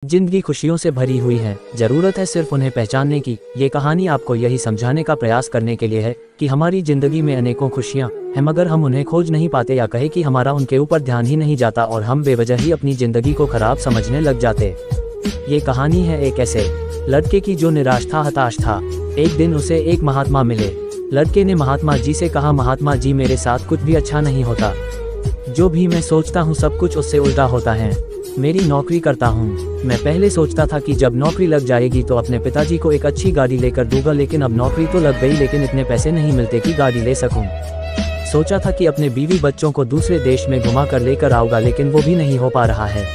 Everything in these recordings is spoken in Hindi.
जिंदगी खुशियों से भरी हुई है, जरूरत है सिर्फ उन्हें पहचानने की। ये कहानी आपको यही समझाने का प्रयास करने के लिए है कि हमारी जिंदगी में अनेकों खुशियाँ हैं, मगर हम उन्हें खोज नहीं पाते, या कहे कि हमारा उनके ऊपर ध्यान ही नहीं जाता और हम बेवजह ही अपनी जिंदगी को खराब समझने लग जाते। ये कहानी है एक ऐसे लड़के की जो निराश था, हताश था। एक दिन उसे एक महात्मा मिले। लड़के ने महात्मा जी से कहा, महात्मा जी, मेरे साथ कुछ भी अच्छा नहीं होता। जो भी मैं सोचता हूँ सब कुछ उससे उल्टा होता है। मेरी नौकरी करता हूँ। मैं पहले सोचता था कि जब नौकरी लग जाएगी तो अपने पिताजी को एक अच्छी गाड़ी लेकर दूंगा, लेकिन अब नौकरी तो लग गई, लेकिन इतने पैसे नहीं मिलते कि गाड़ी ले सकूं। सोचा था कि अपने बीवी बच्चों को दूसरे देश में घुमा कर लेकर आऊंगा, लेकिन वो भी नहीं हो पा रहा है।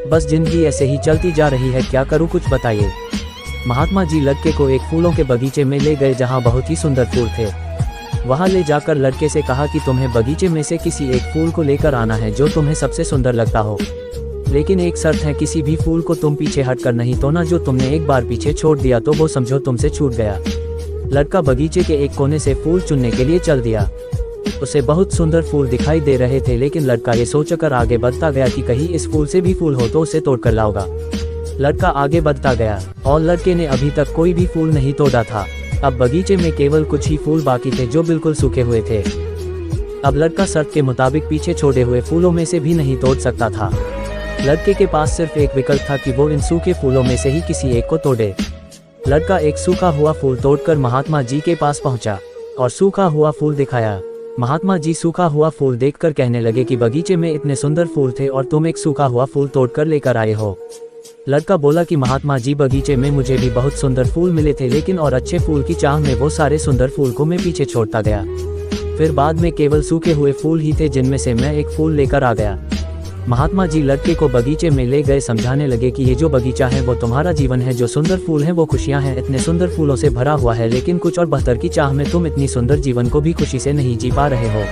बस जिंदगी ऐसे ही चलती जा रही है, क्या करूँ, कुछ बताइए। महात्मा जी लड़के को एक फूलों के बगीचे में ले गए जहाँ बहुत ही सुंदर फूल थे। वहाँ ले जाकर लड़के से कहा कि तुम्हें बगीचे में से किसी एक फूल को लेकर आना है जो तुम्हें सबसे सुंदर लगता हो, लेकिन एक शर्त है, किसी भी फूल को तुम पीछे हटकर नहीं तोड़ना। जो तुमने एक बार पीछे छोड़ दिया तो वो समझो तुमसे छूट गया। लड़का बगीचे के एक कोने से फूल चुनने के लिए चल दिया। उसे बहुत सुंदर फूल दिखाई दे रहे थे, लेकिन लड़का ये सोचकर आगे बढ़ता गया कि कहीं इस फूल से भी फूल हो तो उसे तोड़कर लाऊंगा। लड़का आगे बढ़ता गया और लड़के ने अभी तक कोई भी फूल नहीं तोड़ा था। अब बगीचे में केवल कुछ ही फूल बाकी थे जो बिल्कुल सूखे हुए थे। अब लड़का शर्त के मुताबिक पीछे छोड़े हुए फूलों में से भी नहीं तोड़ सकता था। लड़के के पास सिर्फ एक विकल्प था कि वो इन सूखे फूलों में से ही किसी एक को तोड़े। लड़का एक सूखा हुआ फूल तोड़कर महात्मा जी के पास पहुंचा और सूखा हुआ फूल दिखाया। महात्मा जी सूखा हुआ फूल देखकर कहने लगे कि बगीचे में इतने सुंदर फूल थे और तुम एक सूखा हुआ फूल तोड़कर लेकर आए हो। लड़का बोला कि महात्मा जी, बगीचे में मुझे भी बहुत सुंदर फूल मिले थे, लेकिन और अच्छे फूल की चाह में वो सारे सुंदर फूल को मैं पीछे छोड़ता गया। फिर बाद में केवल सूखे हुए फूल ही थे जिनमें से मैं एक फूल लेकर आ गया। महात्मा जी लड़के को बगीचे में ले गए, समझाने लगे कि ये जो बगीचा है वो तुम्हारा जीवन है, जो सुंदर फूल है वो खुशियां हैं, इतने सुंदर फूलों से भरा हुआ है, लेकिन कुछ और बेहतर की चाह में तुम इतनी सुंदर जीवन को भी खुशी से नहीं जी पा रहे हो।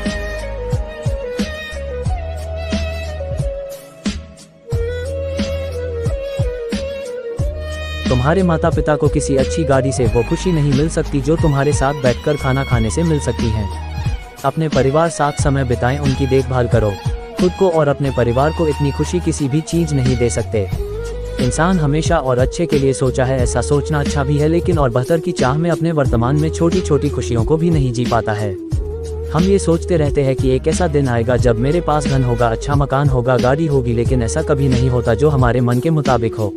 तुम्हारे माता पिता को किसी अच्छी गाड़ी से वो खुशी नहीं मिल सकती जो तुम्हारे साथ बैठकर खाना खाने से मिल सकती है। अपने परिवार साथ समय बिताएं, उनकी देखभाल करो। खुद को और अपने परिवार को इतनी खुशी किसी भी चीज नहीं दे सकते। इंसान हमेशा और अच्छे के लिए सोचा है, ऐसा सोचना अच्छा भी है, लेकिन और बेहतर की चाह में अपने वर्तमान में छोटी छोटी खुशियों को भी नहीं जी पाता है। हम ये सोचते रहते हैं कि एक ऐसा दिन आएगा जब मेरे पास धन होगा, अच्छा मकान होगा, गाड़ी होगी, लेकिन ऐसा कभी नहीं होता जो हमारे मन के मुताबिक हो।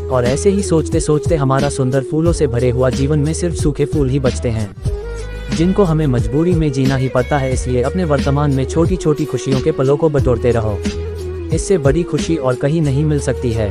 और ऐसे ही सोचते सोचते हमारा सुंदर फूलों से भरे हुआ जीवन में सिर्फ सूखे फूल ही बचते हैं, जिनको हमें मजबूरी में जीना ही पड़ता है। इसलिए अपने वर्तमान में छोटी छोटी खुशियों के पलों को बटोरते रहो। इससे बड़ी खुशी और कहीं नहीं मिल सकती है।